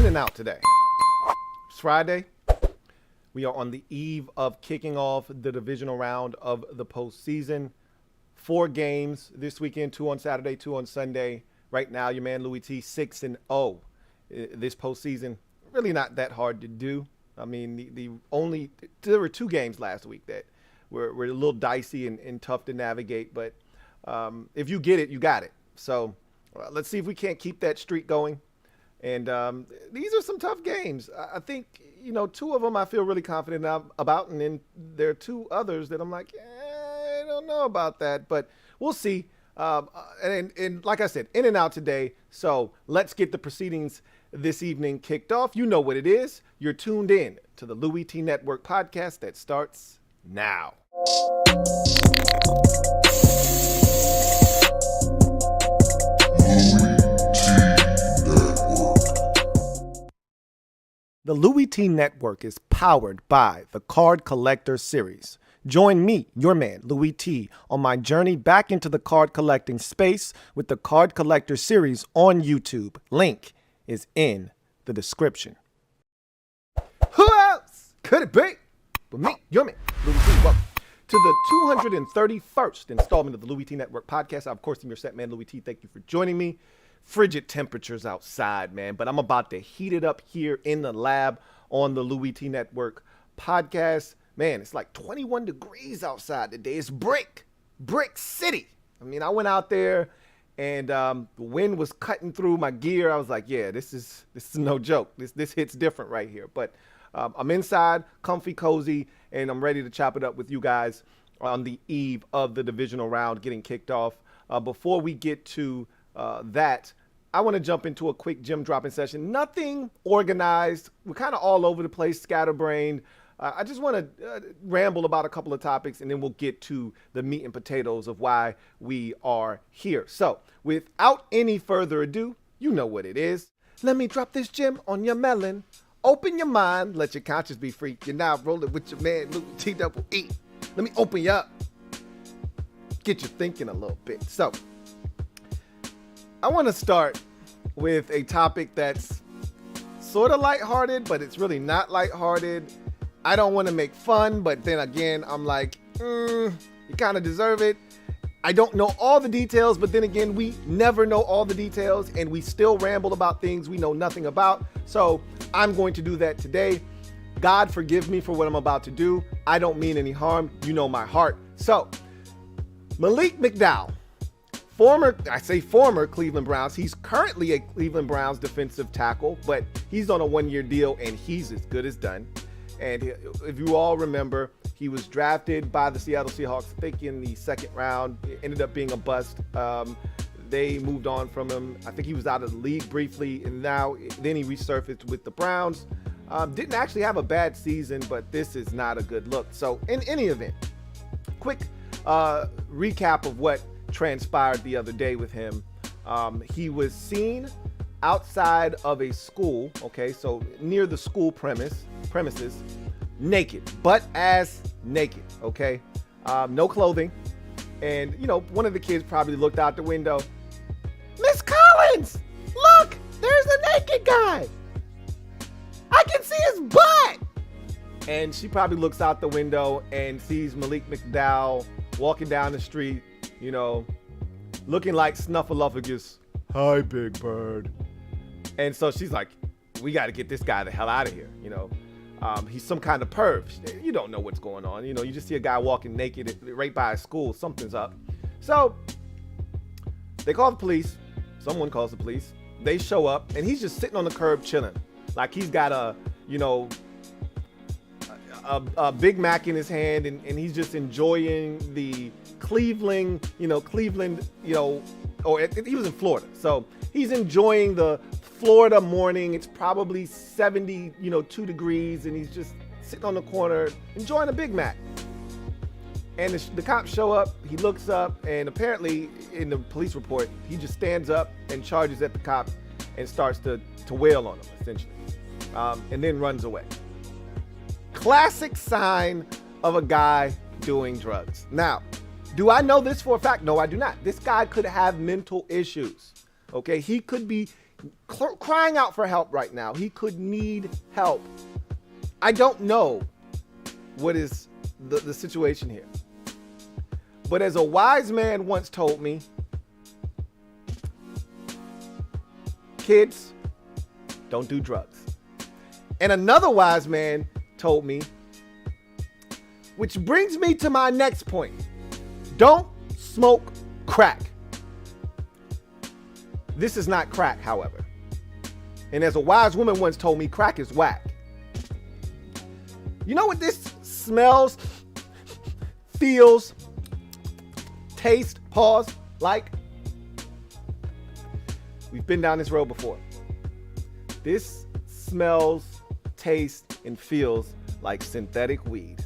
and out today. It's Friday. We are on the eve of kicking off the divisional round of the postseason. 4 games this weekend, 2 on Saturday, 2 on Sunday. Right now, your man Louie T 6-0. This postseason, really not that hard to do. I mean, there were 2 games last week that were a little dicey and tough to navigate, but if you get it, you got it. So let's see if we can't keep that streak going. And these are some tough games. I think, 2 of them I feel really confident about, and then there are 2 others that I'm like, I don't know about that, but we'll see. And like I said, in and out today. So let's get the proceedings this evening kicked off. You know what it is. You're tuned in to the LouieTeeNetwork podcast that starts now. The Louie T Network is powered by the Card Collector Series. Join me, your man, Louie T, on my journey back into the card collecting space with the Card Collector Series on YouTube. Link is in the description. Who else could it be but me, your man, Louie T? Welcome to the 231st installment of the Louie T Network podcast. I, of course, am your set man, Louie T. Thank you for joining me. Frigid temperatures outside, man, but I'm about to heat it up here in the lab on the Louie T Network podcast. Man, it's like 21 degrees outside today. It's brick city. I mean, I went out there and the wind was cutting through my gear. I was like, yeah, this is no joke. This hits different right here. But I'm inside, comfy, cozy, and I'm ready to chop it up with you guys on the eve of the divisional round getting kicked off. Before we get to that, I want to jump into a quick Gem Droppin Session. Nothing organized. We're kind of all over the place, scatterbrained. I just want to ramble about a couple of topics, and then we'll get to the meat and potatoes of why we are here. So without any further ado, you know what it is. Let me drop this gem on your melon. Open your mind. Let your conscience be free. You're now rolling with your man, Louie T-double-E. Let me open you up. Get you thinking a little bit. So I want to start with a topic that's sort of lighthearted, but it's really not lighthearted. I don't want to make fun, but then again, I'm like, you kind of deserve it. I don't know all the details, but then again, we never know all the details, and we still ramble about things we know nothing about. So I'm going to do that today. God forgive me for what I'm about to do. I don't mean any harm. You know my heart. So Malik McDowell. Former Cleveland Browns. He's currently a Cleveland Browns defensive tackle, but he's on a 1-year deal and he's as good as done. And if you all remember, he was drafted by the Seattle Seahawks, I think in the 2nd round. It ended up being a bust. They moved on from him. I think he was out of the league briefly, and then he resurfaced with the Browns. Didn't actually have a bad season, but this is not a good look. So in any event, quick recap of what transpired the other day with him. He was seen outside of a school, okay, so near the school premises, naked, butt ass naked, okay, no clothing, and one of the kids probably looked out the window. Miss Collins, look, there's a naked guy. I can see his butt. And she probably looks out the window and sees Malik McDowell walking down the street, looking like Snuffleupagus. Hi, Big Bird. And so she's like, we got to get this guy the hell out of here. He's some kind of perv. You don't know what's going on. You just see a guy walking naked right by a school. Something's up. So they call the police. Someone calls the police. They show up, and he's just sitting on the curb chilling. Like he's got a Big Mac in his hand, and he's just enjoying the Cleveland, he was in Florida. So he's enjoying the Florida morning. It's probably 2 degrees, and he's just sitting on the corner enjoying a Big Mac. And the cops show up, he looks up, and apparently in the police report, he just stands up and charges at the cop and starts to wail on him, essentially, and then runs away. Classic sign of a guy doing drugs. Now, do I know this for a fact? No, I do not. This guy could have mental issues, okay? He could be crying out for help right now. He could need help. I don't know what is the situation here. But as a wise man once told me, kids, don't do drugs. And another wise man told me, which brings me to my next point, don't smoke crack. This is not crack, however. And as a wise woman once told me, crack is whack. You know what this smells, feels, taste, pause, like? We've been down this road before. This smells, tastes, and feels like synthetic weed.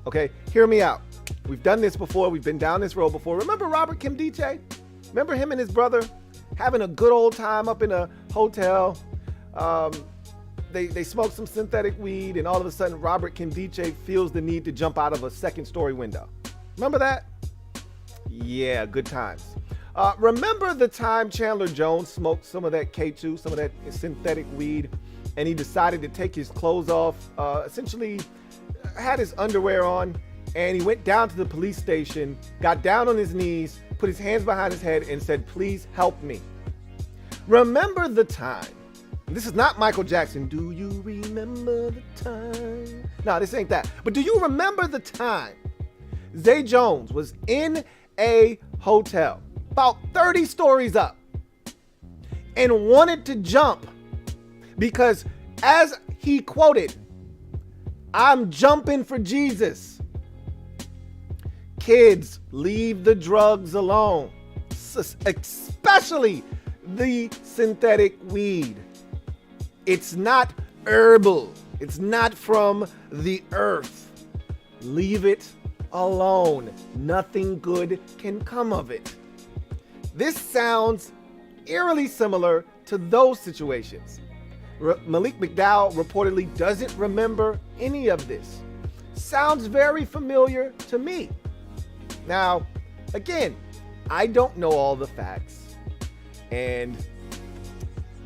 Okay, hear me out. We've done this before. We've been down this road before. Remember Robert Kim DJ? Remember him and his brother having a good old time up in a hotel? They smoked some synthetic weed, and all of a sudden Robert Kim DJ feels the need to jump out of a second-story window. Remember that? Yeah, good times. Remember the time Chandler Jones smoked some of that K2, some of that synthetic weed, and he decided to take his clothes off, essentially had his underwear on, and he went down to the police station, got down on his knees, put his hands behind his head, and said, "Please help me." Remember the time. This is not Michael Jackson. Do you remember the time? No, this ain't that. But do you remember the time Zay Jones was in a hotel about 30 stories up and wanted to jump because, as he quoted, "I'm jumping for Jesus." Kids, leave the drugs alone, especially the synthetic weed. It's not herbal. It's not from the earth. Leave it alone. Nothing good can come of it. This sounds eerily similar to those situations. Malik McDowell reportedly doesn't remember any of this. Sounds very familiar to me. Now, again, I don't know all the facts, and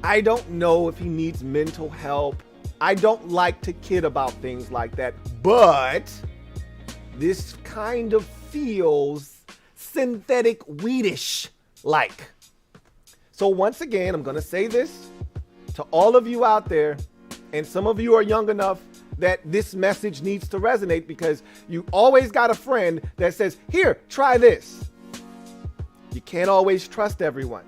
I don't know if he needs mental help. I don't like to kid about things like that, but this kind of feels synthetic weedish like. So once again, I'm going to say this to all of you out there, and some of you are young enough that this message needs to resonate because you always got a friend that says, "Here, try this." You can't always trust everyone.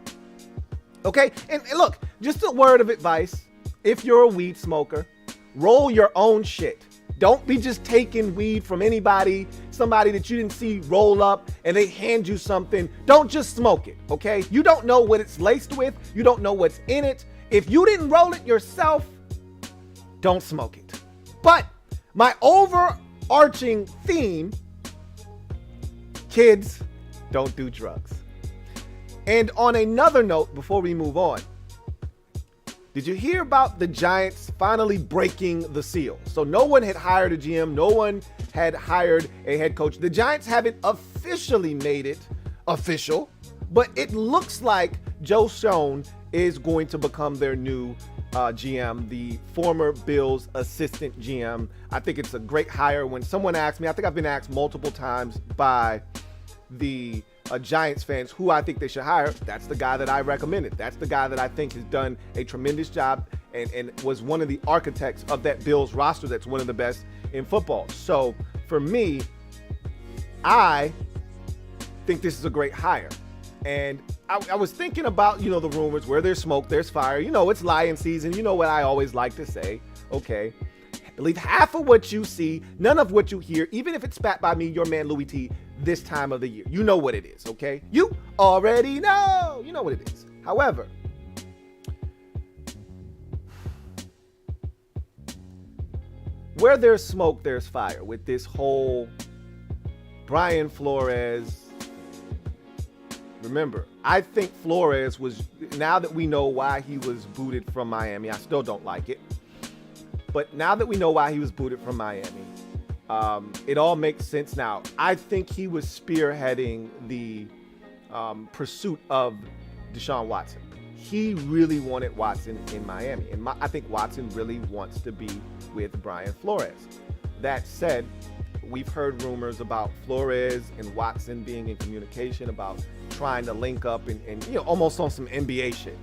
Okay? And look, just a word of advice. If you're a weed smoker, roll your own shit. Don't be just taking weed from anybody, somebody that you didn't see roll up and they hand you something. Don't just smoke it, okay? You don't know what it's laced with. You don't know what's in it. If you didn't roll it yourself, don't smoke it. But my overarching theme, kids, don't do drugs. And on another note, before we move on, did you hear about the Giants finally breaking the seal? So no one had hired a GM. No one had hired a head coach. The Giants haven't officially made it official, but it looks like Joe Schoen is going to become their new GM, the former Bills assistant GM. I think it's a great hire. When someone asks me, I think I've been asked multiple times by the Giants fans who I think they should hire. That's the guy that I recommended. That's the guy that I think has done a tremendous job and was one of the architects of that Bills roster that's one of the best in football. So for me, I think this is a great hire. And I was thinking about, the rumors, where there's smoke, there's fire. It's lion season. You know what I always like to say. Okay, believe half of what you see, none of what you hear, even if it's spat by me, your man Louie T, this time of the year. You know what it is, okay? You already know. You know what it is. However, where there's smoke, there's fire with this whole Brian Flores. Remember, I think Flores was, now that we know why he was booted from Miami, I still don't like it. But now that we know why he was booted from Miami, it all makes sense now. I think he was spearheading the pursuit of Deshaun Watson. he really wanted Watson in Miami. And I think Watson really wants to be with Brian Flores. That said, we've heard rumors about Flores and Watson being in communication about trying to link up and almost on some NBA shit.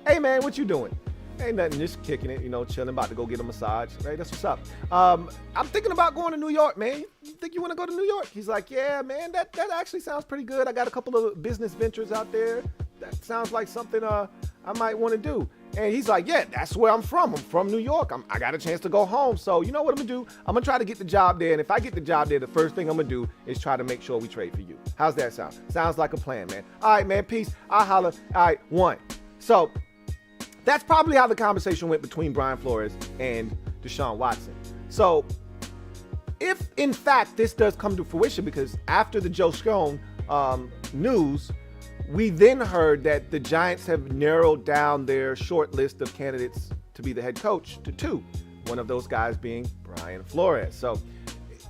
Hey man, what you doing? Ain't nothing, just kicking it, chilling, about to go get a massage. Right, that's what's up. I'm thinking about going to New York, man. You think you want to go to New York? He's like, yeah, man, that actually sounds pretty good. I got a couple of business ventures out there. That sounds like something I might want to do. And he's like, yeah, that's where I'm from. I'm from New York. I got a chance to go home. So you know what I'm going to do? I'm going to try to get the job there. And if I get the job there, the first thing I'm going to do is try to make sure we trade for you. How's that sound? Sounds like a plan, man. All right, man, peace. I'll holler. All right, one. So that's probably how the conversation went between Brian Flores and Deshaun Watson. So if, in fact, this does come to fruition, because after the Joe Schoen news, we then heard that the Giants have narrowed down their short list of candidates to be the head coach to 2, one of those guys being Brian Flores. So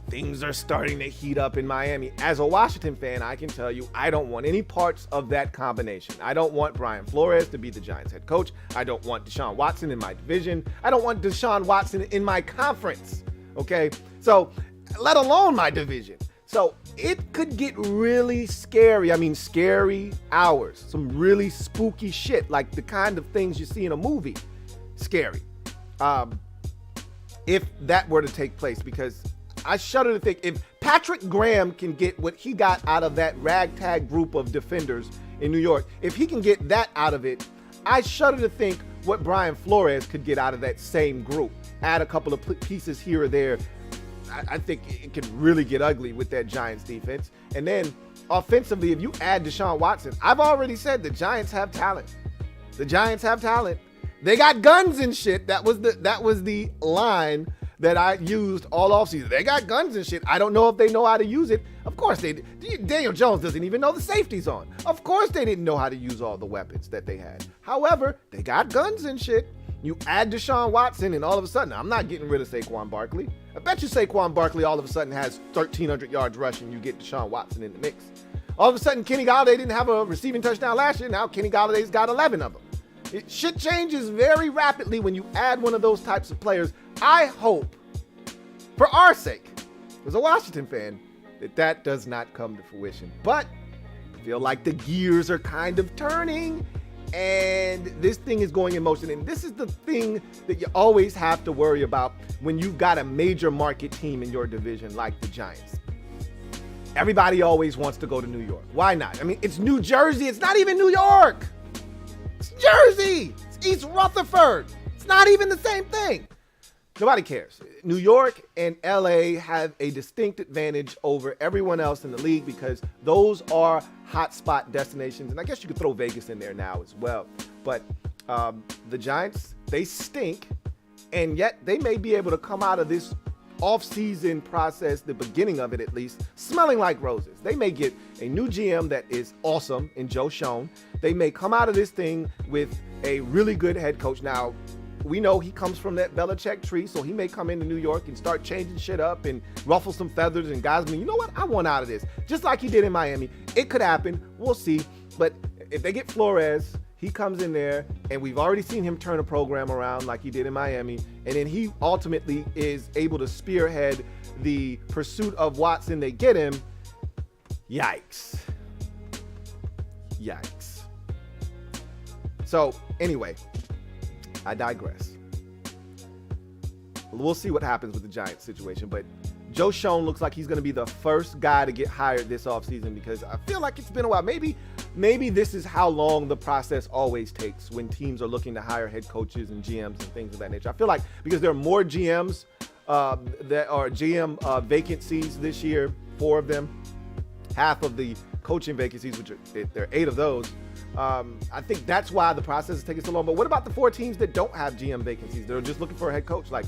things are starting to heat up in Miami. As a Washington fan, I can tell you, I don't want any parts of that combination. I don't want Brian Flores to be the Giants head coach. I don't want Deshaun Watson in my division. I don't want Deshaun Watson in my conference, okay? So, let alone my division. So it could get really scary. I mean, scary hours. Some really spooky shit, like the kind of things you see in a movie. Scary. If that were to take place, because I shudder to think if Patrick Graham can get what he got out of that ragtag group of defenders in New York, if he can get that out of it, I shudder to think what Brian Flores could get out of that same group. Add a couple of pieces here or there. I think it could really get ugly with that Giants defense. And then offensively, if you add Deshaun Watson, I've already said the Giants have talent. The Giants have talent. They got guns and shit. That was the line that I used all offseason. They got guns and shit. I don't know if they know how to use it. Of course they did. Daniel Jones doesn't even know the safety's on. Of course they didn't know how to use all the weapons that they had. However, they got guns and shit. You add Deshaun Watson, and all of a sudden, I'm not getting rid of Saquon Barkley. I bet you Saquon Barkley all of a sudden has 1,300 yards rushing. You get Deshaun Watson in the mix. All of a sudden, Kenny Golladay didn't have a receiving touchdown last year. Now Kenny Galladay's got 11 of them. Shit changes very rapidly when you add one of those types of players. I hope, for our sake, as a Washington fan, that does not come to fruition. But I feel like the gears are kind of turning, and this thing is going in motion. And this is the thing that you always have to worry about when you've got a major market team in your division like the Giants. Everybody always wants to go to New York. Why not? I mean, it's New Jersey. It's not even New York. It's Jersey. It's East Rutherford. It's not even the same thing. Nobody cares. New York and L.A. have a distinct advantage over everyone else in the league because those are hotspot destinations. And I guess you could throw Vegas in there now as well. But the Giants, they stink. And yet they may be able to come out of this off-season process, the beginning of it at least, smelling like roses. They may get a new GM that is awesome in Joe Schoen. They may come out of this thing with a really good head coach. Now, we know he comes from that Belichick tree, so he may come into New York and start changing shit up and ruffle some feathers, and guys be, you know what, I want out of this. Just like he did in Miami. It could happen. We'll see. But if they get Flores, he comes in there, and we've already seen him turn a program around like he did in Miami, and then he ultimately is able to spearhead the pursuit of Watson. They get him. Yikes. Yikes. So, anyway, I digress. We'll see what happens with the Giants situation, but Joe Schoen looks like he's going to be the first guy to get hired this offseason because I feel like it's been a while. Maybe this is how long the process always takes when teams are looking to hire head coaches and GMs and things of that nature. I feel like because there are more GMs that are GM vacancies this year, 4 of them, half of the coaching vacancies, which there are 8 of those. I think that's why the process is taking so long. But what about the 4 teams that don't have GM vacancies? They're just looking for a head coach. Like,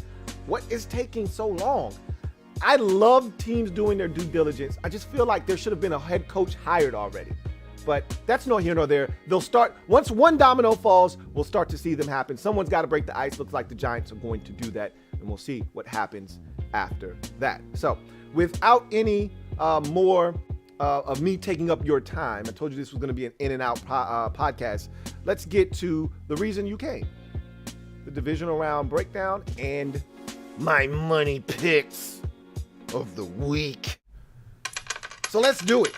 what is taking so long? I love teams doing their due diligence. I just feel like there should have been a head coach hired already. But that's nor here nor there. They'll start, once one domino falls, we'll start to see them happen. Someone's got to break the ice. Looks like the Giants are going to do that. And we'll see what happens after that. So without any more of me taking up your time, I told you this was going to be an in and out podcast. Let's get to the reason you came, the divisional round breakdown and my money picks of the week. So let's do it.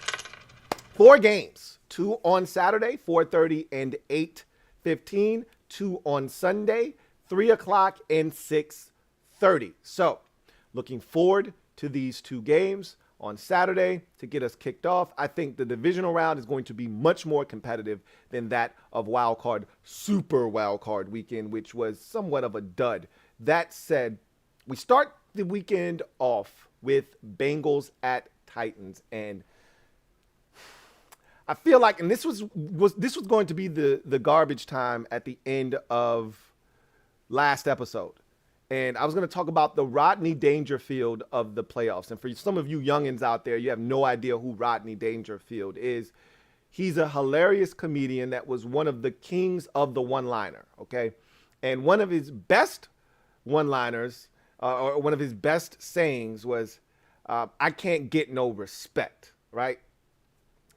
4 games, 2 on Saturday, 4:30 and 8:15, 2 on Sunday, 3 o'clock and 6:30. So looking forward to these 2 games on Saturday to get us kicked off. I think the divisional round is going to be much more competitive than that of Super Wildcard Weekend, which was somewhat of a dud. That said, we start the weekend off with Bengals at Titans, and I feel like, and this was going to be the garbage time at the end of last episode. And I was going to talk about the Rodney Dangerfield of the playoffs. And for some of you youngins out there, you have no idea who Rodney Dangerfield is. He's a hilarious comedian that was one of the kings of the one-liner, okay? And one of his best one-liners, or one of his best sayings was, I can't get no respect, right?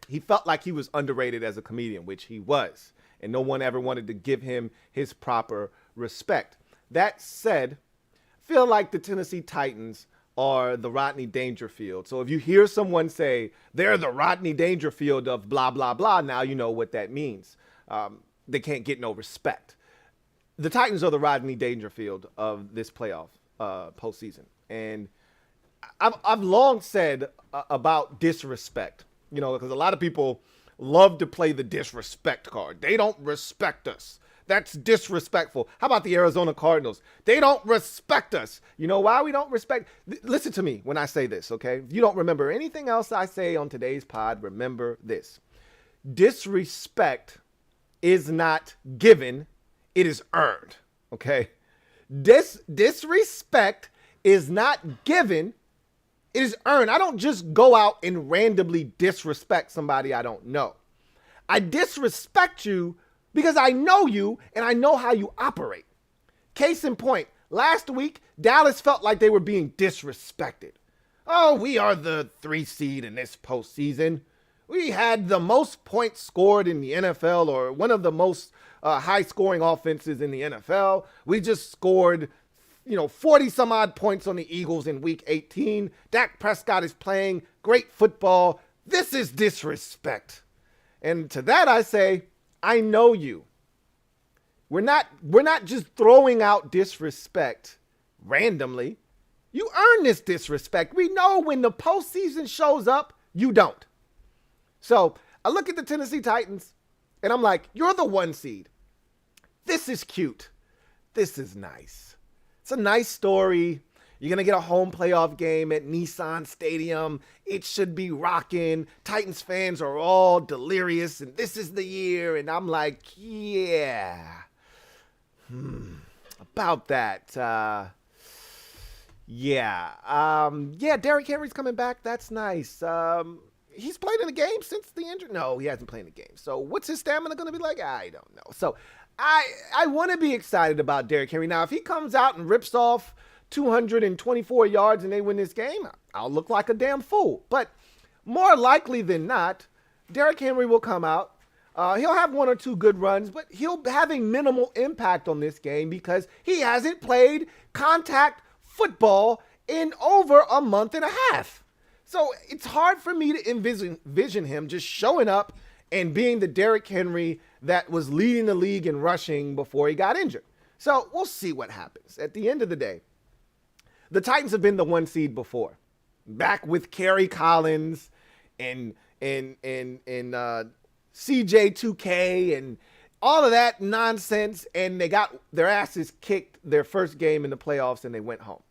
He felt like he was underrated as a comedian, which he was, and no one ever wanted to give him his proper respect. That said, I feel like the Tennessee Titans are the Rodney Dangerfield. So if you hear someone say they're the Rodney Dangerfield of blah, blah, blah, now you know what that means. They can't get no respect. The Titans are the Rodney Dangerfield of this playoff postseason. And I've long said about disrespect, you know, because a lot of people love to play the disrespect card. They don't respect us. That's disrespectful. How about the Arizona Cardinals? They don't respect us. You know why we don't respect? Listen to me when I say this, okay? If you don't remember anything else I say on today's pod, remember this. Disrespect is not given. It is earned, okay? Disrespect is not given. It is earned. I don't just go out and randomly disrespect somebody I don't know. I disrespect you because I know you and I know how you operate. Case in point, last week, Dallas felt like they were being disrespected. Oh, we are the 3 seed in this postseason. We had the most points scored in the NFL, or one of the most high-scoring offenses in the NFL. We just scored 40 some odd points on the Eagles in week 18. Dak Prescott is playing great football. This is disrespect. And to that I say, I know you. We're not just throwing out disrespect randomly. You earn this disrespect. We know when the postseason shows up, you don't. So I look at the Tennessee Titans and I'm like, you're the 1 seed. This is cute. This is nice. It's a nice story. You're going to get a home playoff game at Nissan Stadium. It should be rocking. Titans fans are all delirious, and this is the year. And I'm like, yeah. About that. Yeah, Derrick Henry's coming back. That's nice. He's played in the game since the injury. No, he hasn't played in the game. So what's his stamina going to be like? I don't know. So I want to be excited about Derrick Henry. Now, if he comes out and rips off 224 yards and they win this game, I'll look like a damn fool. But more likely than not, Derrick Henry will come out. He'll have 1 or 2 good runs, but he'll have a minimal impact on this game because he hasn't played contact football in over a month and a half. So it's hard for me to envision him just showing up and being the Derrick Henry that was leading the league in rushing before he got injured. So we'll see what happens. At the end of the day, the Titans have been the 1 seed before, back with Kerry Collins and CJ2K and all of that nonsense, and they got their asses kicked their first game in the playoffs and they went home.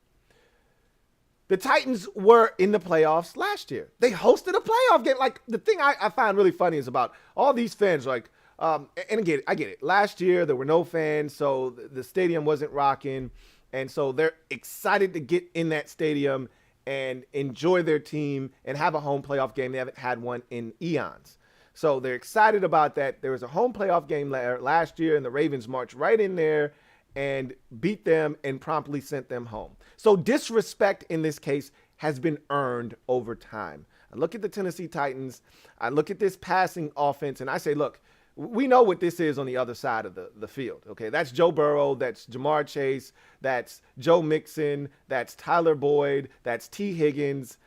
The Titans were in the playoffs last year. They hosted a playoff game. Like, the thing I find really funny is about all these fans, like, and again, I get it. Last year, there were no fans, so the stadium wasn't rocking. And so they're excited to get in that stadium and enjoy their team and have a home playoff game. They haven't had one in eons. So they're excited about that. There was a home playoff game last year, and the Ravens marched right in there and beat them and promptly sent them home. So disrespect in this case has been earned over time. I look at the Tennessee Titans. I look at this passing offense, and I say, look, we know what this is on the other side of the field, okay? That's Joe Burrow. That's Jamar Chase. That's Joe Mixon. That's Tyler Boyd. That's T. Higgins.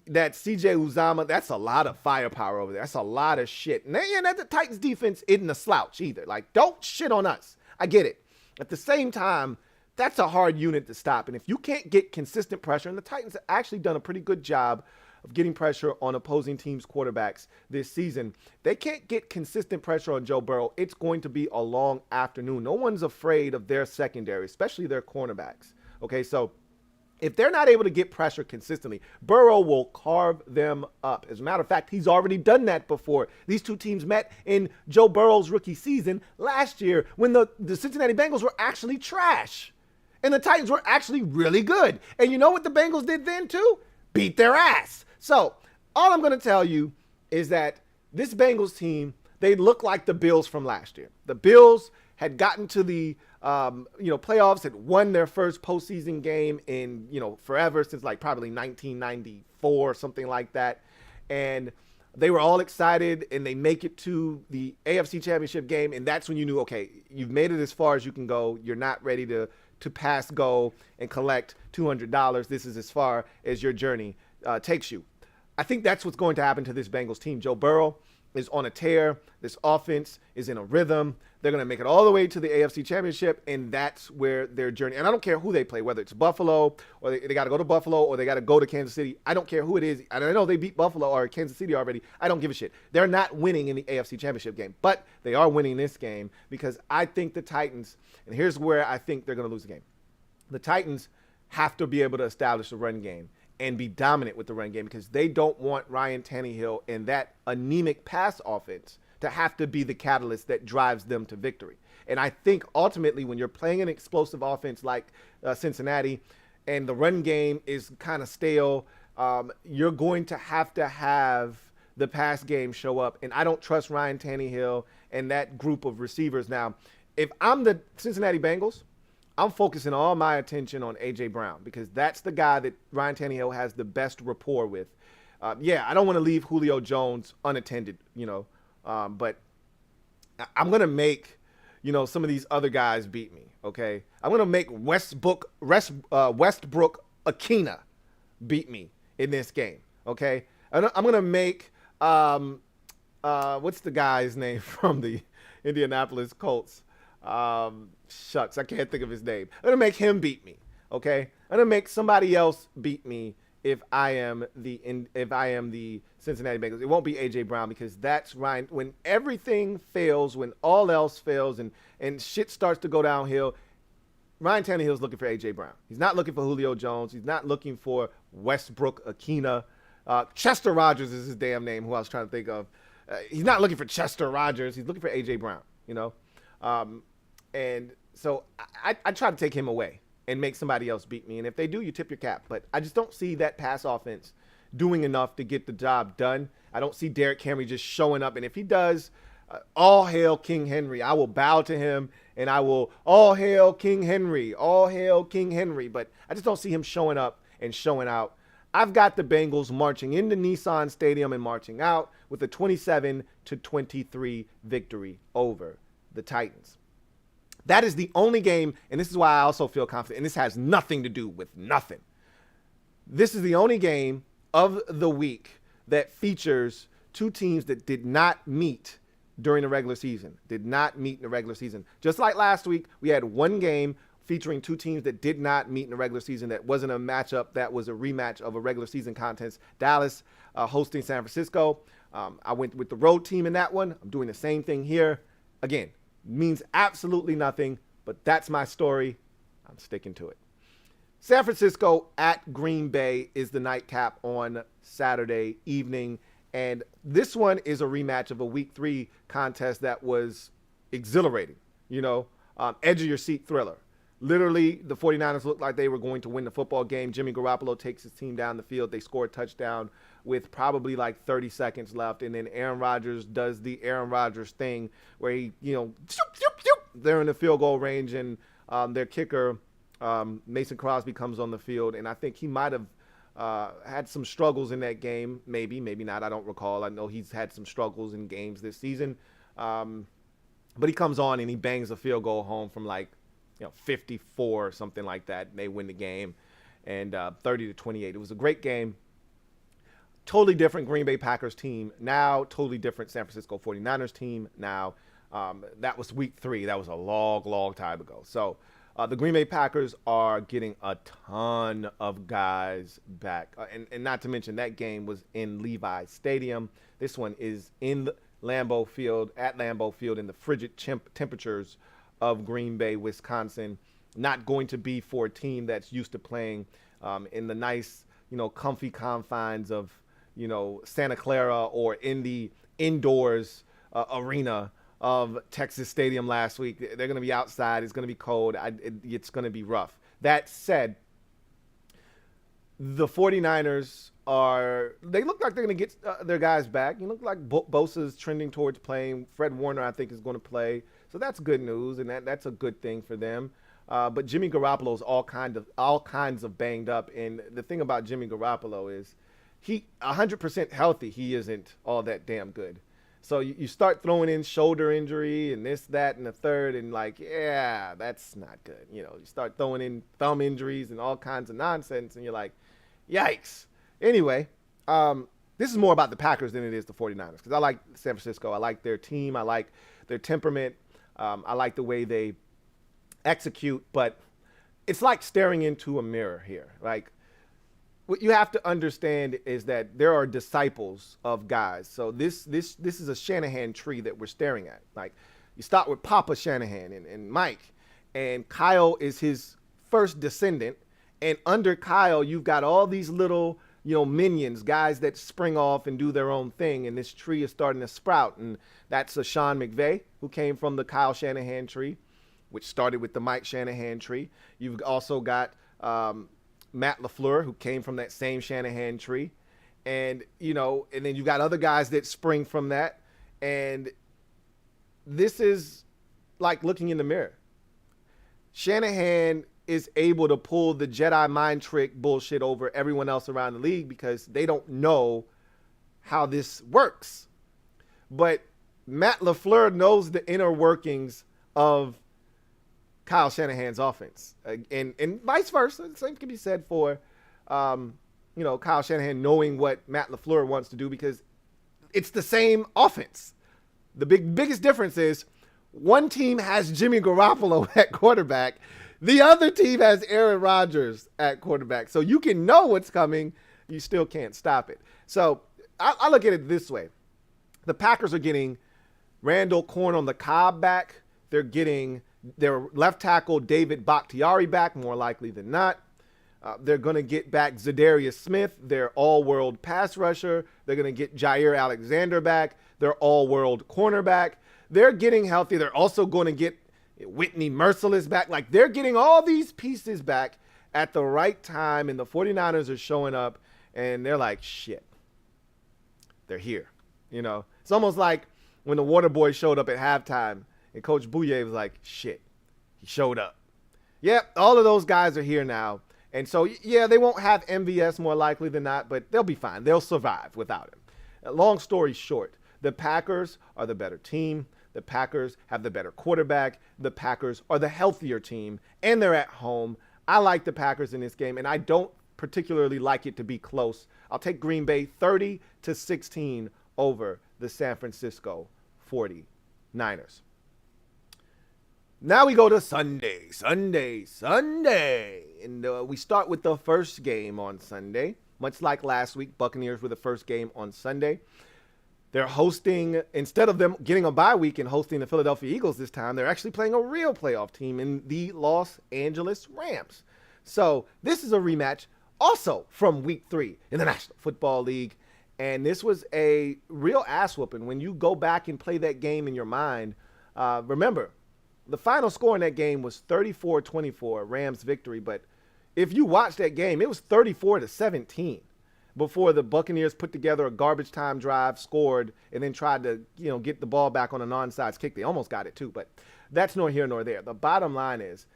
That's C.J. Uzama. That's a lot of firepower over there. That's a lot of shit. And the Titans defense isn't a slouch either. Like, don't shit on us. I get it. At the same time, that's a hard unit to stop. And if you can't get consistent pressure, and the Titans have actually done a pretty good job of getting pressure on opposing teams' quarterbacks this season, they can't get consistent pressure on Joe Burrow, it's going to be a long afternoon. No one's afraid of their secondary, especially their cornerbacks. Okay, so if they're not able to get pressure consistently, Burrow will carve them up. As a matter of fact, he's already done that before. These two teams met in Joe Burrow's rookie season last year when the Cincinnati Bengals were actually trash. And the Titans were actually really good. And you know what the Bengals did then too? Beat their ass. So all I'm going to tell you is that this Bengals team, they look like the Bills from last year. The Bills had gotten to the playoffs, had won their first postseason game in, forever, since like probably 1994, something like that. And they were all excited, and they make it to the AFC Championship game. And that's when you knew, okay, you've made it as far as you can go. You're not ready to pass go and collect $200. This is as far as your journey takes you. I think that's what's going to happen to this Bengals team. Joe Burrow is on a tear. This offense is in a rhythm. They're going to make it all the way to the AFC Championship, and that's where their journey. And I don't care who they play, whether it's Buffalo, or they got to go to Buffalo, or they got to go to Kansas City. I don't care who it is. And I know they beat Buffalo or Kansas City already. I don't give a shit. They're not winning in the AFC Championship game, but they are winning this game because I think the Titans, and here's where I think they're going to lose the game. The Titans have to be able to establish a run game and be dominant with the run game because they don't want Ryan Tannehill and that anemic pass offense to have to be the catalyst that drives them to victory. And I think ultimately when you're playing an explosive offense like Cincinnati and the run game is kind of stale, you're going to have the pass game show up. And I don't trust Ryan Tannehill and that group of receivers. Now, if I'm the Cincinnati Bengals, I'm focusing all my attention on A.J. Brown because that's the guy that Ryan Tannehill has the best rapport with. I don't want to leave Julio Jones unattended, but I'm going to make, some of these other guys beat me, okay? I'm going to make Westbrook Akina beat me in this game, okay? I'm going to make, what's the guy's name from the Indianapolis Colts? Shucks, I can't think of his name. I'm going to make him beat me, okay? I'm going to make somebody else beat me if I am the Cincinnati Bengals. It won't be A.J. Brown because that's Ryan. When everything fails, when all else fails and shit starts to go downhill, Ryan Tannehill's looking for A.J. Brown. He's not looking for Julio Jones. He's not looking for Westbrook Akina. Chester Rogers is his damn name, who I was trying to think of. He's not looking for Chester Rogers. He's looking for A.J. Brown, And so I try to take him away and make somebody else beat me. And if they do, you tip your cap. But I just don't see that pass offense doing enough to get the job done. I don't see Derrick Henry just showing up. And if he does, all hail King Henry. I will bow to him and I will all hail King Henry. All hail King Henry. But I just don't see him showing up and showing out. I've got the Bengals marching into Nissan Stadium and marching out with a 27-23 victory over the Titans. That is the only game, and this is why I also feel confident, and this has nothing to do with nothing. This is the only game of the week that features two teams that did not meet during the regular season, Just like last week, we had one game featuring two teams that did not meet in the regular season. That wasn't a matchup. That was a rematch of a regular season contest. Dallas hosting San Francisco. I went with the road team in that one. I'm doing the same thing here. Again, means absolutely nothing, but that's my story. I'm sticking to it. San Francisco at Green Bay is the nightcap on Saturday evening, and this one is a rematch of a Week 3 contest that was exhilarating, edge of your seat thriller. Literally, the 49ers looked like they were going to win the football game. Jimmy Garoppolo takes his team down the field. They score a touchdown with probably like 30 seconds left. And then Aaron Rodgers does the Aaron Rodgers thing where he, they're in the field goal range and their kicker, Mason Crosby, comes on the field. And I think he might have had some struggles in that game. Maybe not. I don't recall. I know he's had some struggles in games this season. But he comes on and he bangs a field goal home from 54 or something like that. And they win the game, and 30-28. It was a great game. Totally different Green Bay Packers team now. Totally different San Francisco 49ers team now. That was week 3. That was a long time ago. So the Green Bay Packers are getting a ton of guys back. And not to mention that game was in Levi Stadium. This one is in Lambeau Field, at Lambeau Field, in the frigid temperatures of Green Bay, Wisconsin. Not going to be for a team that's used to playing in the nice, comfy confines of, Santa Clara or in the indoors arena of Texas Stadium last week. They're going to be outside. It's going to be cold. It's going to be rough. That said, the 49ers they look like they're going to get their guys back. You look like Bosa's trending towards playing. Fred Warner, I think, is going to play. So that's good news, and that's a good thing for them. But Jimmy Garoppolo's all kinds of banged up. And the thing about Jimmy Garoppolo is he 100% healthy. He isn't all that damn good. So you start throwing in shoulder injury and this, that, and the third, and yeah, that's not good. You start throwing in thumb injuries and all kinds of nonsense, and you're like, yikes. Anyway, this is more about the Packers than it is the 49ers, because I like San Francisco. I like their team. I like their temperament. I like the way they execute, but it's like staring into a mirror here. What you have to understand is that there are disciples of guys. So this is a Shanahan tree that we're staring at. You start with Papa Shanahan and Mike, and Kyle is his first descendant. And under Kyle, you've got all these little, minions, guys that spring off and do their own thing. And this tree is starting to sprout. And that's a Sean McVay, who came from the Kyle Shanahan tree, which started with the Mike Shanahan tree. You've also got Matt LaFleur, who came from that same Shanahan tree. And, and then you've got other guys that spring from that. And this is like looking in the mirror. Shanahan is able to pull the Jedi mind trick bullshit over everyone else around the league because they don't know how this works. But Matt LaFleur knows the inner workings of Kyle Shanahan's offense, and vice versa. The same can be said for, Kyle Shanahan knowing what Matt LaFleur wants to do, because it's the same offense. The biggest difference is one team has Jimmy Garoppolo at quarterback. The other team has Aaron Rodgers at quarterback. So you can know what's coming. You still can't stop it. So I look at it this way. The Packers are getting Randall Corn on the Cobb back. They're getting their left tackle David Bakhtiari back, more likely than not. They're going to get back Zadarius Smith, their all-world pass rusher. They're going to get Jair Alexander back, their all-world cornerback. They're getting healthy. They're also going to get Whitney Merciless back. They're getting all these pieces back at the right time, and the 49ers are showing up, and they're like, shit, they're here. It's almost like when the Water Boys showed up at halftime, and Coach Bouye was like, shit, he showed up. Yep, all of those guys are here now. And so, yeah, they won't have MVS more likely than not, but they'll be fine. They'll survive without him. Long story short, the Packers are the better team. The Packers have the better quarterback. The Packers are the healthier team, and they're at home. I like the Packers in this game, and I don't particularly like it to be close. I'll take Green Bay 30-16 over the San Francisco 49ers. Now we go to Sunday. And we start with the first game on Sunday. Much like last week, Buccaneers were the first game on Sunday. They're hosting, instead of them getting a bye week and hosting the Philadelphia Eagles this time, they're actually playing a real playoff team in the Los Angeles Rams. So this is a rematch also from week 3 in the National Football League. And this was a real ass whooping. When you go back and play that game in your mind, remember, the final score in that game was 34-24, Rams victory. But if you watch that game, it was 34-17 before the Buccaneers put together a garbage time drive, scored, and then tried to, get the ball back on an onside kick. They almost got it too, but that's nor here nor there. The bottom line is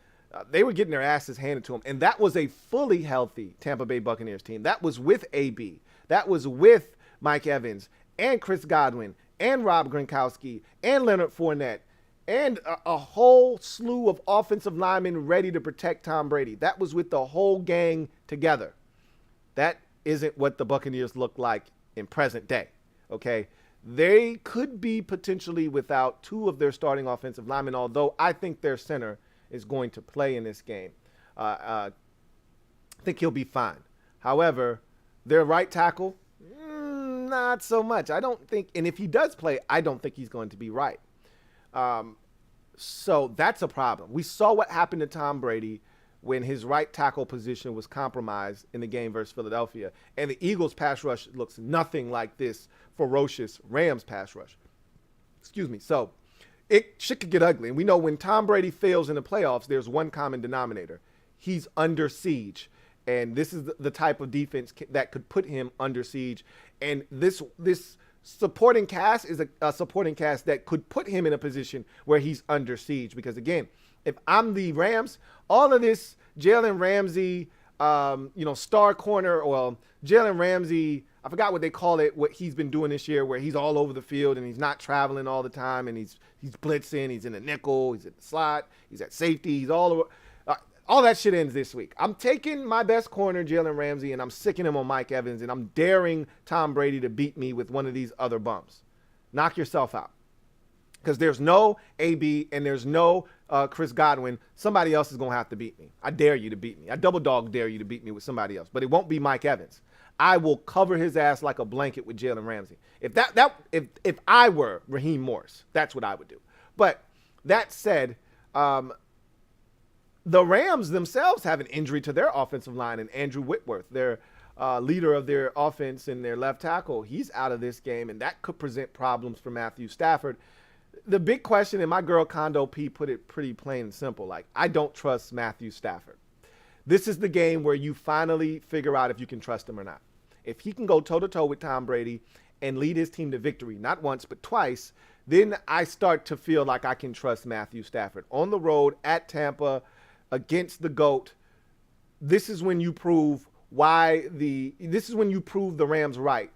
They were getting their asses handed to them. And that was a fully healthy Tampa Bay Buccaneers team. That was with A.B. That was with Mike Evans and Chris Godwin and Rob Gronkowski and Leonard Fournette and a whole slew of offensive linemen ready to protect Tom Brady. That was with the whole gang together. That isn't what the Buccaneers look like in present day, okay? They could be potentially without two of their starting offensive linemen, although I think their center is going to play in this game. I think he'll be fine. However, their right tackle, not so much. I don't think, and if he does play, I don't think he's going to be right. So that's a problem. We saw what happened to Tom Brady when his right tackle position was compromised in the game versus Philadelphia. And the Eagles pass rush looks nothing like this ferocious Rams pass rush. Excuse me. So shit could get ugly. And we know when Tom Brady fails in the playoffs, there's one common denominator. He's under siege. And this is the type of defense that could put him under siege. And this supporting cast is a supporting cast that could put him in a position where he's under siege. Because, again, if I'm the Rams, all of this Jalen Ramsey, star corner, or Jalen Ramsey, I forgot what they call it, what he's been doing this year, where he's all over the field and he's not traveling all the time, and he's blitzing, he's in the nickel, he's in the slot, he's at safety, he's all over. All that shit ends this week. I'm taking my best corner, Jalen Ramsey, and I'm sicking him on Mike Evans, and I'm daring Tom Brady to beat me with one of these other bums. Knock yourself out. Because there's no A.B. and there's no Chris Godwin. Somebody else is going to have to beat me. I dare you to beat me. I double dog dare you to beat me with somebody else. But it won't be Mike Evans. I will cover his ass like a blanket with Jalen Ramsey. If I were Raheem Morris, that's what I would do. But that said, the Rams themselves have an injury to their offensive line, and Andrew Whitworth, their leader of their offense and their left tackle, he's out of this game, and that could present problems for Matthew Stafford. The big question, and my girl Condo P put it pretty plain and simple, like, I don't trust Matthew Stafford. This is the game where you finally figure out if you can trust him or not. If he can go toe-to-toe with Tom Brady and lead his team to victory, not once but twice, then I start to feel like I can trust Matthew Stafford. On the road, at Tampa, against the GOAT, this is when you prove the Rams right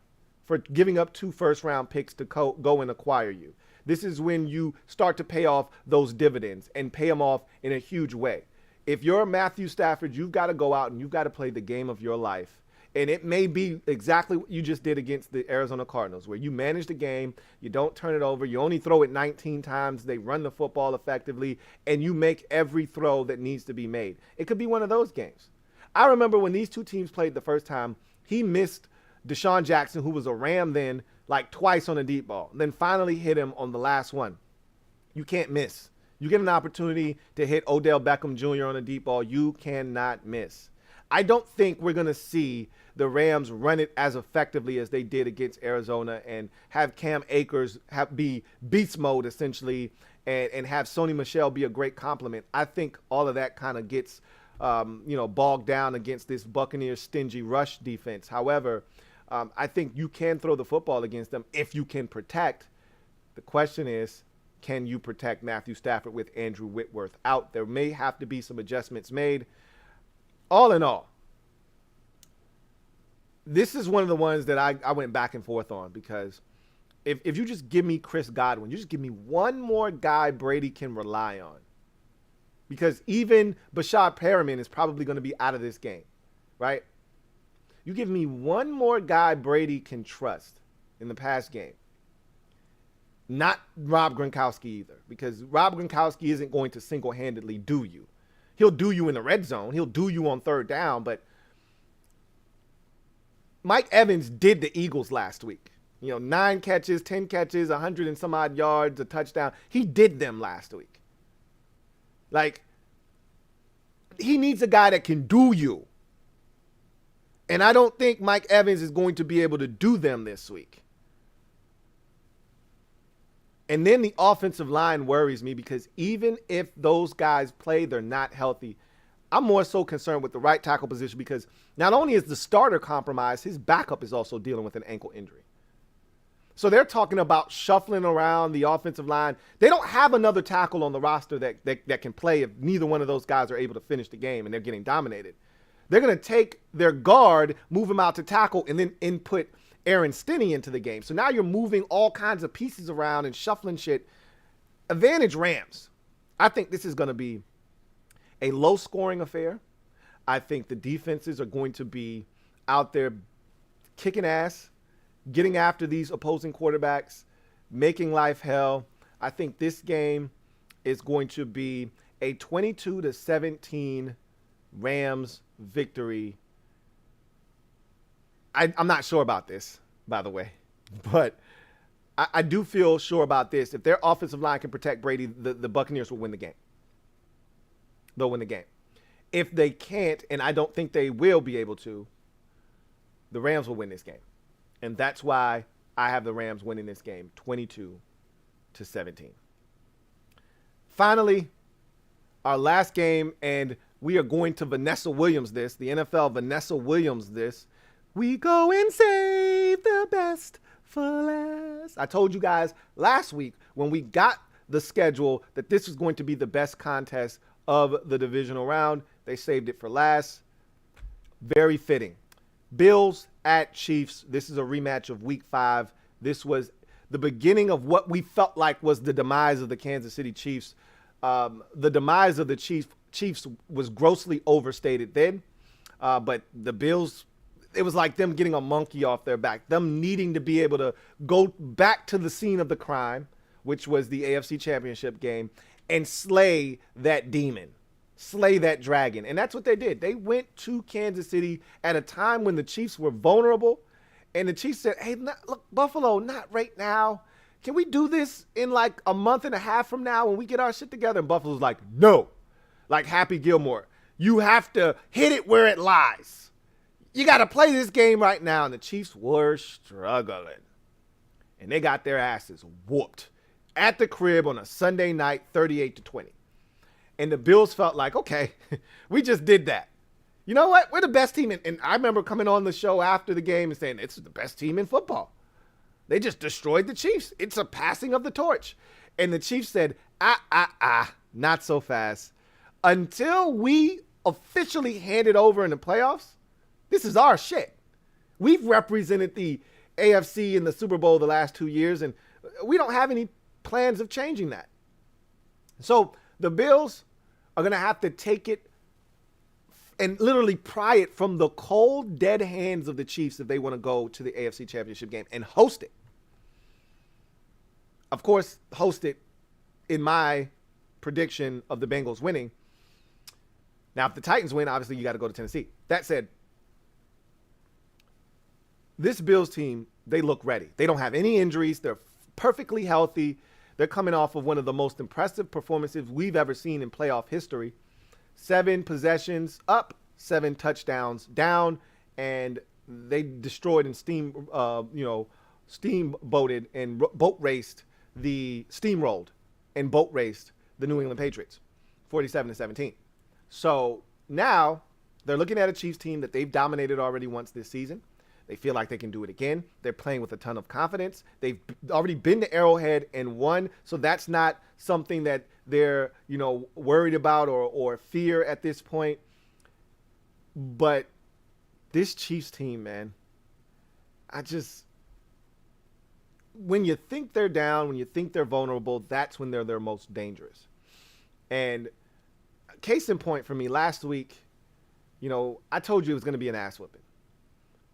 for giving up 2 first-round picks to go and acquire you. This is when you start to pay off those dividends and pay them off in a huge way. If you're Matthew Stafford, you've got to go out and you've got to play the game of your life. And it may be exactly what you just did against the Arizona Cardinals, where you manage the game, you don't turn it over, you only throw it 19 times, they run the football effectively, and you make every throw that needs to be made. It could be one of those games. I remember when these two teams played the first time, he missed Deshaun Jackson, who was a Ram then, like twice on a deep ball, then finally hit him on the last one. You can't miss. You get an opportunity to hit Odell Beckham Jr. on a deep ball, you cannot miss. I don't think we're going to see the Rams run it as effectively as they did against Arizona and have Cam Akers be beast mode essentially and have Sony Michel be a great compliment. I think all of that kind of gets bogged down against this Buccaneers stingy rush defense. However, I think you can throw the football against them if you can protect. The question is, can you protect Matthew Stafford with Andrew Whitworth out? There may have to be some adjustments made. All in all, this is one of the ones that I went back and forth on, because if you just give me Chris Godwin, you just give me one more guy Brady can rely on, because even Bashad Perriman is probably going to be out of this game, right? You give me one more guy Brady can trust in the past game. Not Rob Gronkowski either, because Rob Gronkowski isn't going to single-handedly do you. He'll do you in the red zone. He'll do you on third down, but Mike Evans did the Eagles last week. 9 catches, 10 catches, 100 and some odd yards, a touchdown. He did them last week. Like, he needs a guy that can do you. And I don't think Mike Evans is going to be able to do them this week. And then the offensive line worries me, because even if those guys play, they're not healthy. I'm more so concerned with the right tackle position, because not only is the starter compromised, his backup is also dealing with an ankle injury. So they're talking about shuffling around the offensive line. They don't have another tackle on the roster that can play if neither one of those guys are able to finish the game and they're getting dominated. They're going to take their guard, move him out to tackle, and then input Aaron Stinney into the game. So now you're moving all kinds of pieces around and shuffling shit. Advantage Rams. I think this is going to be a low-scoring affair. I think the defenses are going to be out there kicking ass, getting after these opposing quarterbacks, making life hell. I think this game is going to be a 22-17 Rams victory. I'm not sure about this, by the way, but I do feel sure about this. If their offensive line can protect Brady, the Buccaneers will win the game. They'll win the game. If they can't, and I don't think they will be able to, the Rams will win this game. And that's why I have the Rams winning this game 22-17. Finally, our last game, and we are going to Vanessa Williams this, the NFL Vanessa Williams this. We go and save the best for last. I told you guys last week when we got the schedule that this was going to be the best contest of the divisional round. They saved it for last. Very fitting. Bills at Chiefs. This is a rematch of Week 5. This was the beginning of what we felt like was the demise of the Kansas City Chiefs. The demise of the Chiefs was grossly overstated then. But the Bills, it was like them getting a monkey off their back, them needing to be able to go back to the scene of the crime, which was the AFC Championship game, and slay that demon, slay that dragon. And that's what they did. They went to Kansas City at a time when the Chiefs were vulnerable. And the Chiefs said, hey, look, Buffalo, not right now. Can we do this in like a month and a half from now when we get our shit together? And Buffalo's like, no. Like Happy Gilmore, you have to hit it where it lies. You got to play this game right now. And the Chiefs were struggling. And they got their asses whooped at the crib on a Sunday night, 38-20. And the Bills felt like, okay, we just did that. You know what? We're the best team. And I remember coming on the show after the game and saying, it's the best team in football. They just destroyed the Chiefs. It's a passing of the torch. And the Chiefs said, not so fast. Until we officially hand it over in the playoffs, this is our shit. We've represented the AFC in the Super Bowl the last 2 years, and we don't have any plans of changing that. So the Bills are going to have to take it and literally pry it from the cold, dead hands of the Chiefs if they want to go to the AFC Championship game and host it. Of course, host it in my prediction of the Bengals winning. Now, if the Titans win, obviously you got to go to Tennessee. That said, this Bills team, they look ready. They don't have any injuries. They're perfectly healthy. They're coming off of one of the most impressive performances we've ever seen in playoff history. 7 possessions up, 7 touchdowns down, and they destroyed and steamboated and steamrolled and boat raced the New England Patriots, 47-17. So now they're looking at a Chiefs team that they've dominated already once this season. They feel like they can do it again. They're playing with a ton of confidence. They've already been to Arrowhead and won, so that's not something that they're, worried about or fear at this point. But this Chiefs team, man, when you think they're down, when you think they're vulnerable, that's when they're their most dangerous. And case in point for me, last week, I told you it was going to be an ass whipping.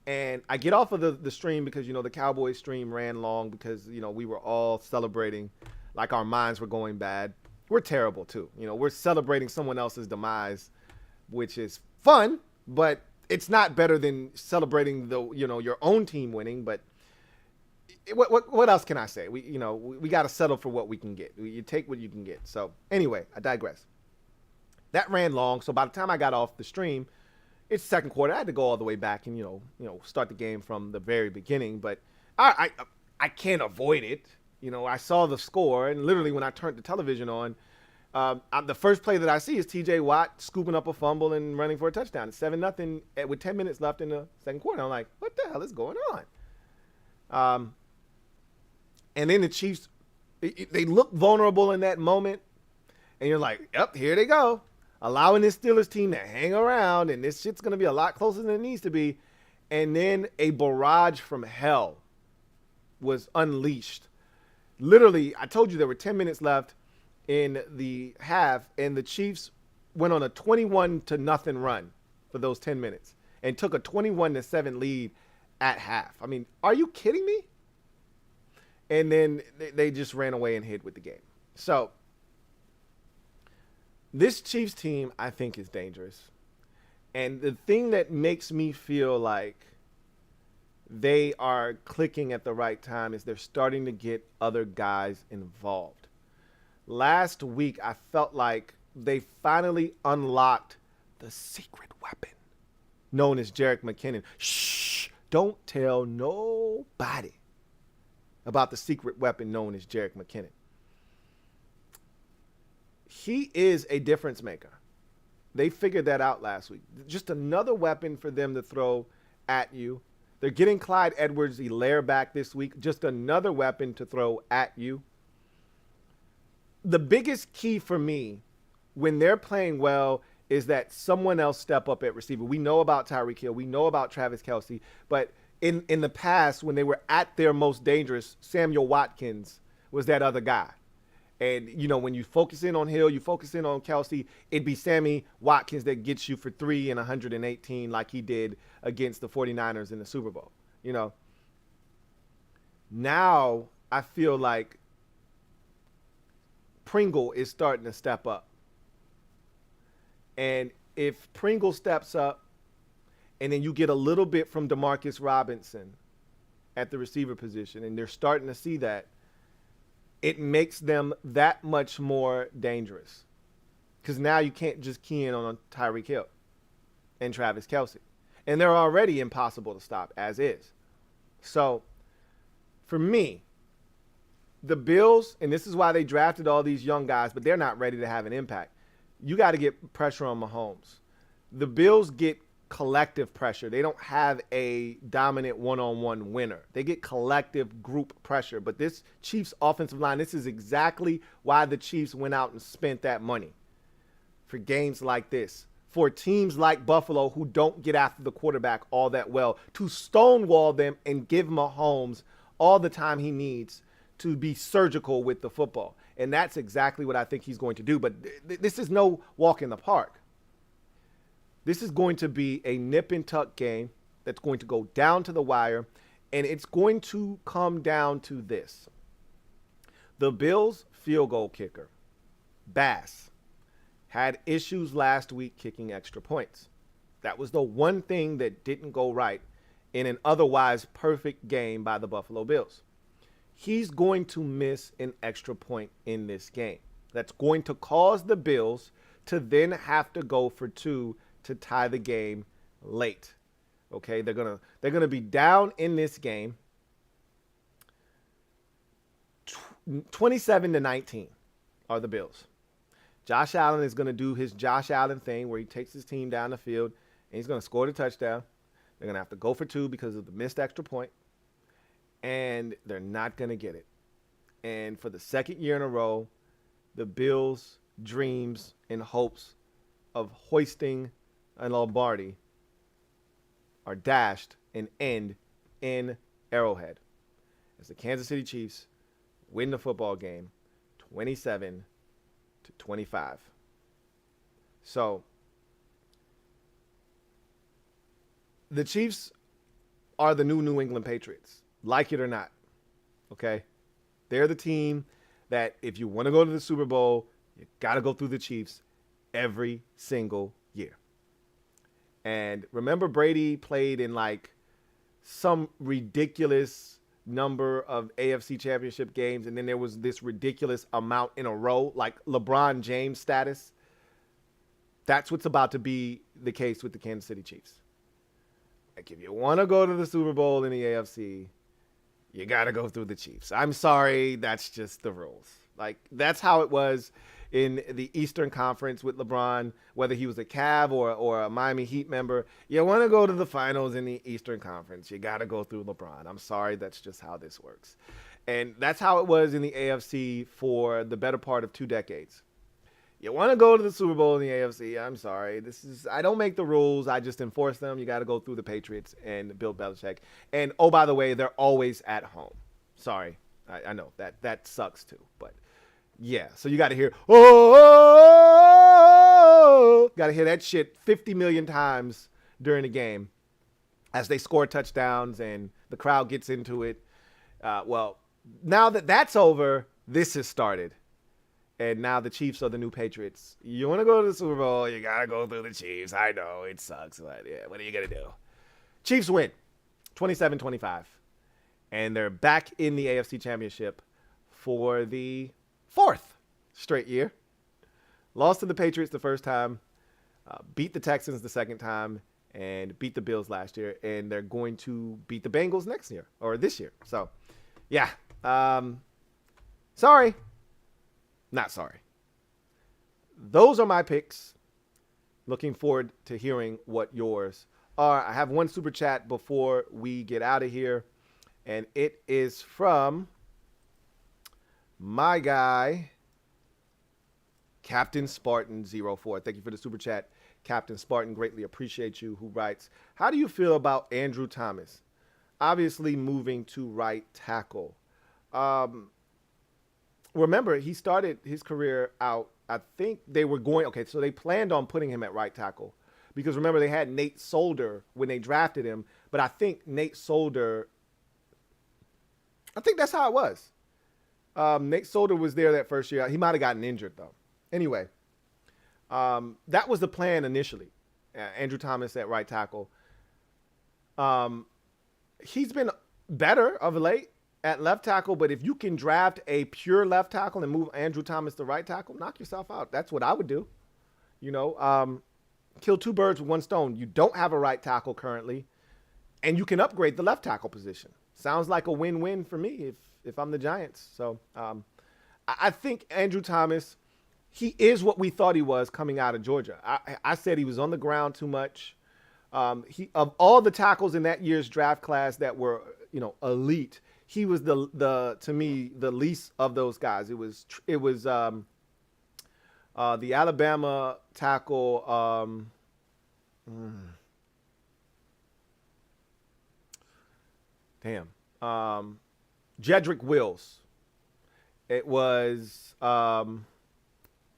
And I get off of the stream because, the Cowboys stream ran long because, we were all celebrating like our minds were going bad. We're terrible, too. We're celebrating someone else's demise, which is fun, but it's not better than celebrating your own team winning. But what else can I say? We got to settle for what we can get. You take what you can get. So anyway, I digress. That ran long. So by the time I got off the stream, it's second quarter. I had to go all the way back and, start the game from the very beginning. But I can't avoid it. I saw the score, and literally when I turned the television on, the first play that I see is T.J. Watt scooping up a fumble and running for a touchdown. It's 7-0 with 10 minutes left in the second quarter. I'm like, what the hell is going on? And then the Chiefs, they look vulnerable in that moment. And you're like, yep, here they go. Allowing this Steelers team to hang around. And this shit's going to be a lot closer than it needs to be. And then a barrage from hell was unleashed. Literally, I told you there were 10 minutes left in the half. And the Chiefs went on a 21-0 run for those 10 minutes. And took a 21-7 lead at half. I mean, are you kidding me? And then they just ran away and hid with the game. So this Chiefs team, I think, is dangerous. And the thing that makes me feel like they are clicking at the right time is they're starting to get other guys involved. Last week, I felt like they finally unlocked the secret weapon known as Jerick McKinnon. Shh, don't tell nobody about the secret weapon known as Jerick McKinnon. He is a difference maker. They figured that out last week. Just another weapon for them to throw at you. They're getting Clyde Edwards-Helaire back this week. Just another weapon to throw at you. The biggest key for me when they're playing well is that someone else step up at receiver. We know about Tyreek Hill. We know about Travis Kelce. But in the past, when they were at their most dangerous, Samuel Watkins was that other guy. And, you know, when you focus in on Hill, you focus in on Kelce, it'd be Sammy Watkins that gets you for 3 and 118 like he did against the 49ers in the Super Bowl. You know, now I feel like Pringle is starting to step up. And if Pringle steps up, and then you get a little bit from Demarcus Robinson at the receiver position, and they're starting to see that, it makes them that much more dangerous. Because now you can't just key in on Tyreek Hill and Travis Kelce. And they're already impossible to stop, as is. So, for me, the Bills, and this is why they drafted all these young guys, but they're not ready to have an impact. You got to get pressure on Mahomes. The Bills get collective pressure. They don't have a dominant one-on-one winner. They get collective group pressure. But this Chiefs offensive line, this is exactly why the Chiefs went out and spent that money for games like this. For teams like Buffalo who don't get after the quarterback all that well, to stonewall them and give Mahomes all the time he needs to be surgical with the football. And that's exactly what I think he's going to do. But this is no walk in the park. This is going to be a nip and tuck game that's going to go down to the wire, and it's going to come down to this. The Bills' field goal kicker, Bass, had issues last week kicking extra points. That was the one thing that didn't go right in an otherwise perfect game by the Buffalo Bills. He's going to miss an extra point in this game. That's going to cause the Bills to then have to go for 2 to tie the game late. Okay, they're gonna be down in this game 27-19 are the Bills. Josh Allen is going to do his Josh Allen thing where he takes his team down the field and he's going to score the touchdown. They're going to have to go for 2 because of the missed extra point, and they're not going to get it. And for the second year in a row, the Bills' dreams and hopes of hoisting a Lombardi are dashed and end in Arrowhead as the Kansas City Chiefs win the football game 27-25. So the Chiefs are the New England Patriots, like it or not. Okay? They're the team that if you want to go to the Super Bowl, you got to go through the Chiefs every single year. And remember, Brady played in like some ridiculous number of AFC championship games, and then there was this ridiculous amount in a row, like LeBron James status. That's what's about to be the case with the Kansas City Chiefs. Like, if you want to go to the Super Bowl in the AFC, you got to go through the Chiefs. I'm sorry, that's just the rules. Like, that's how it was in the Eastern Conference with LeBron, whether he was a Cav or a Miami Heat member. You want to go to the finals in the Eastern Conference, you got to go through LeBron. I'm sorry, that's just how this works. And that's how it was in the AFC for the better part of 2 decades. You want to go to the Super Bowl in the AFC? I'm sorry. I don't make the rules. I just enforce them. You got to go through the Patriots and Bill Belichick. And, oh, by the way, they're always at home. Sorry. I know that sucks too. But, yeah. So you got to hear, oh, got to hear that shit 50 million times during the game as they score touchdowns and the crowd gets into it. Well, now that that's over, this has started. And now the Chiefs are the new Patriots. You want to go to the Super Bowl, you got to go through the Chiefs. I know, it sucks, but yeah, what are you going to do? Chiefs win 27-25. And they're back in the AFC Championship for the 4th straight year. Lost to the Patriots the first time, beat the Texans the second time, and beat the Bills last year. And they're going to beat the Bengals next year, or this year. So, yeah. Sorry. Not sorry. Those are my picks. Looking forward to hearing what yours are. I have one super chat before we get out of here, and it is from my guy, Captain Spartan 04. Thank you for the super chat, Captain Spartan. Greatly appreciate you. Who writes, how do you feel about Andrew Thomas? Obviously moving to right tackle. Remember, he started his career out, I think they were going, okay, so they planned on putting him at right tackle. Because remember, they had Nate Solder when they drafted him. But I think Nate Solder, I think that's how it was. Nate Solder was there that first year. He might have gotten injured, though. Anyway, that was the plan initially. Andrew Thomas at right tackle. He's been better of late at left tackle, but if you can draft a pure left tackle and move Andrew Thomas to right tackle, knock yourself out. That's what I would do. You know, kill 2 birds with 1 stone. You don't have a right tackle currently, and you can upgrade the left tackle position. Sounds like a win-win for me if I'm the Giants. So I think Andrew Thomas, he is what we thought he was coming out of Georgia. I said he was on the ground too much. He of all the tackles in that year's draft class that were, you know, elite, he was the to me the least of those guys. It was the Alabama tackle. Jedrick Wills. It was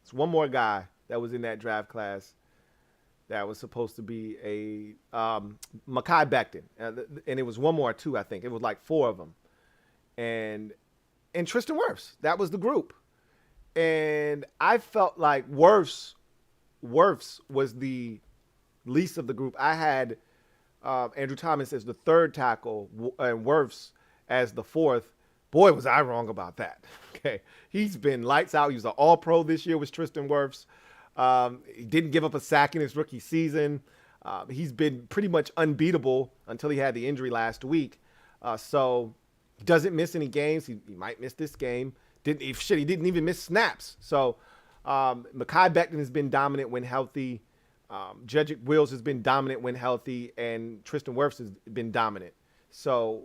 it's one more guy that was in that draft class that was supposed to be a Mekhi Becton, and it was one more too. I think it was like 4 of them. And Tristan Wirfs, that was the group. And I felt like Wirfs was the least of the group. I had Andrew Thomas as the 3rd tackle and Wirfs as the 4th. Boy, was I wrong about that. Okay, he's been lights out. He was an All-Pro this year with Tristan Wirfs. He didn't give up a sack in his rookie season. He's been pretty much unbeatable until he had the injury last week. So he doesn't miss any games. He might miss this game. He didn't even miss snaps. So Mekhi Becton has been dominant when healthy. Jedrick Wills has been dominant when healthy, and Tristan Wirfs has been dominant. So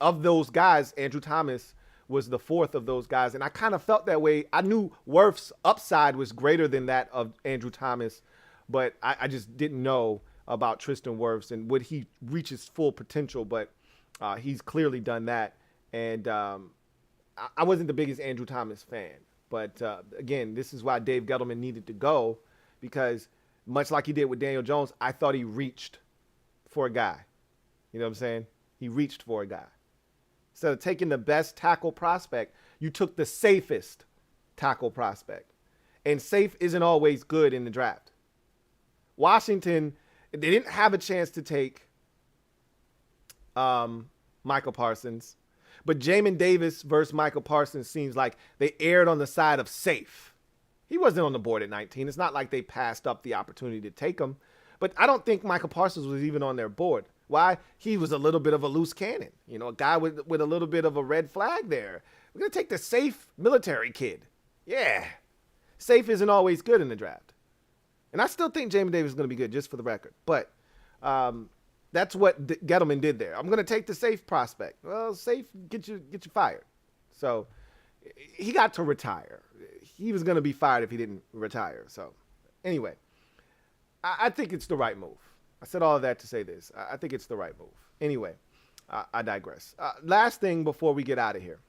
of those guys, Andrew Thomas was the 4th of those guys, and I kind of felt that way. I knew Wirfs' upside was greater than that of Andrew Thomas, but I just didn't know about Tristan Wirfs and would he reach his full potential, but he's clearly done that. And I wasn't the biggest Andrew Thomas fan, but again, this is why Dave Gettleman needed to go, because much like he did with Daniel Jones, I thought he reached for a guy. You know what I'm saying? He reached for a guy. Instead of taking the best tackle prospect, you took the safest tackle prospect. And safe isn't always good in the draft. Washington, they didn't have a chance to take Michael Parsons. But Jamin Davis versus Michael Parsons seems like they erred on the side of safe. He wasn't on the board at 19. It's not like they passed up the opportunity to take him. But I don't think Michael Parsons was even on their board. Why? He was a little bit of a loose cannon. You know, a guy with a little bit of a red flag there. We're going to take the safe military kid. Yeah. Safe isn't always good in the draft. And I still think Jamin Davis is going to be good, just for the record. But that's what Gettleman did there. I'm going to take the safe prospect. Well, safe get you fired. So he got to retire. He was going to be fired if he didn't retire. So anyway, I think it's the right move. I said all of that to say this. I think it's the right move. Anyway, I digress. Last thing before we get out of here.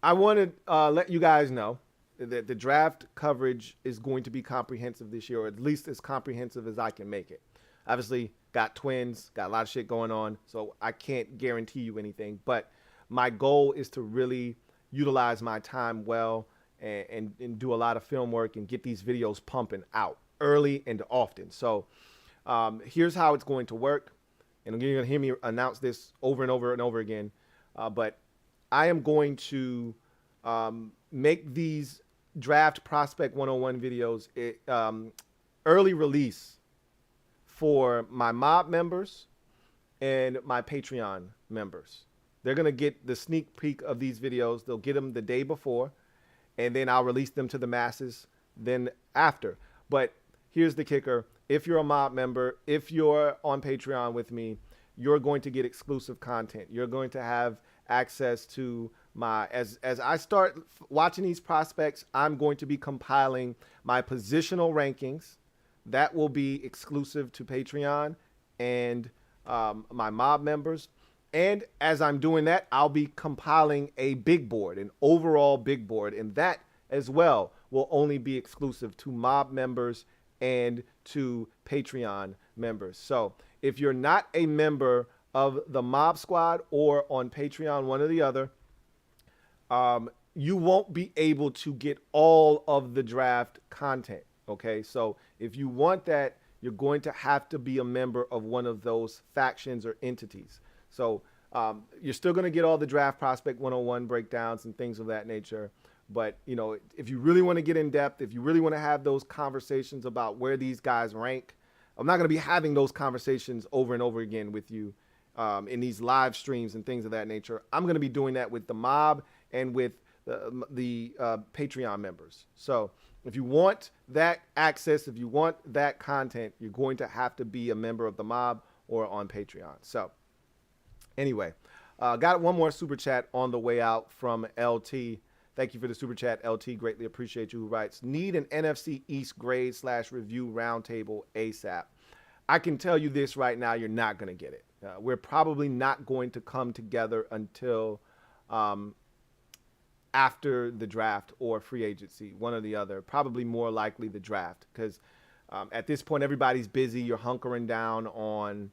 I want to let you guys know that the draft coverage is going to be comprehensive this year, or at least as comprehensive as I can make it. Obviously, got twins, got a lot of shit going on, so I can't guarantee you anything. But my goal is to really utilize my time well and do a lot of film work and get these videos pumping out early and often. So here's how it's going to work. And you're going to hear me announce this over and over and over again. But I am going to make these Draft Prospect 101 videos early release for my mob members and my Patreon members. They're going to get the sneak peek of these videos. They'll get them the day before, and then I'll release them to the masses then after. But here's the kicker. If you're a mob member, if you're on Patreon with me, you're going to get exclusive content. You're going to have access to my, as I start watching these prospects, I'm going to be compiling my positional rankings. That will be exclusive to Patreon and my mob members. And as I'm doing that, I'll be compiling a big board, an overall big board. And that as well will only be exclusive to mob members and to Patreon members. So if you're not a member of the Mob Squad or on Patreon, one or the other, you won't be able to get all of the draft content. Okay, so if you want that, you're going to have to be a member of one of those factions or entities. So you're still going to get all the Draft Prospect 101 breakdowns and things of that nature. But, you know, if you really want to get in depth, if you really want to have those conversations about where these guys rank, I'm not going to be having those conversations over and over again with you in these live streams and things of that nature. I'm going to be doing that with the mob and with the Patreon members. So if you want that access, if you want that content, you're going to have to be a member of the mob or on Patreon. So anyway, got one more super chat on the way out from LT. Thank you for the super chat, LT. Greatly appreciate you. Who writes, need an NFC East grade / review roundtable ASAP. I can tell you this right now, you're not going to get it. We're probably not going to come together until after the draft or free agency, one or the other. Probably more likely the draft, because at this point, everybody's busy. You're hunkering down on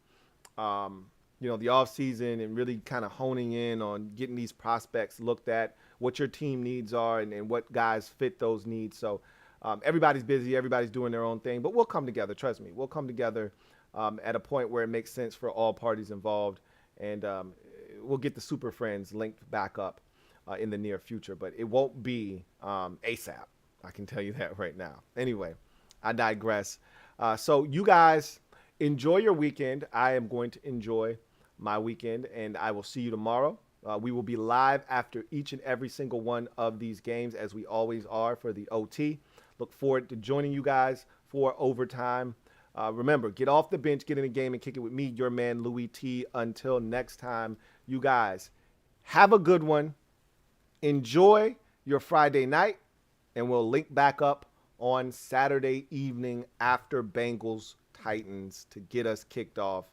the offseason and really kind of honing in on getting these prospects looked at, what your team needs are and what guys fit those needs. So everybody's busy. Everybody's doing their own thing. But we'll come together. Trust me. We'll come together at a point where it makes sense for all parties involved. And we'll get the Super Friends linked back up in the near future. But it won't be ASAP. I can tell you that right now. Anyway, I digress. So you guys enjoy your weekend. I am going to enjoy my weekend, and I will see you tomorrow. We will be live after each and every single one of these games, as we always are for the OT. Look forward to joining you guys for overtime. Remember, get off the bench, get in the game, and kick it with me, your man, Louie T. Until next time, you guys, have a good one. Enjoy your Friday night, and we'll link back up on Saturday evening after Bengals Titans to get us kicked off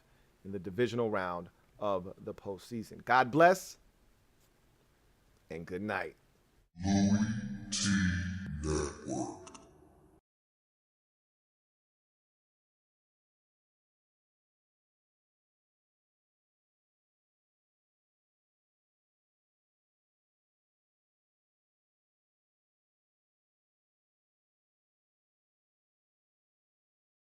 in the divisional round of the postseason. God bless and good night.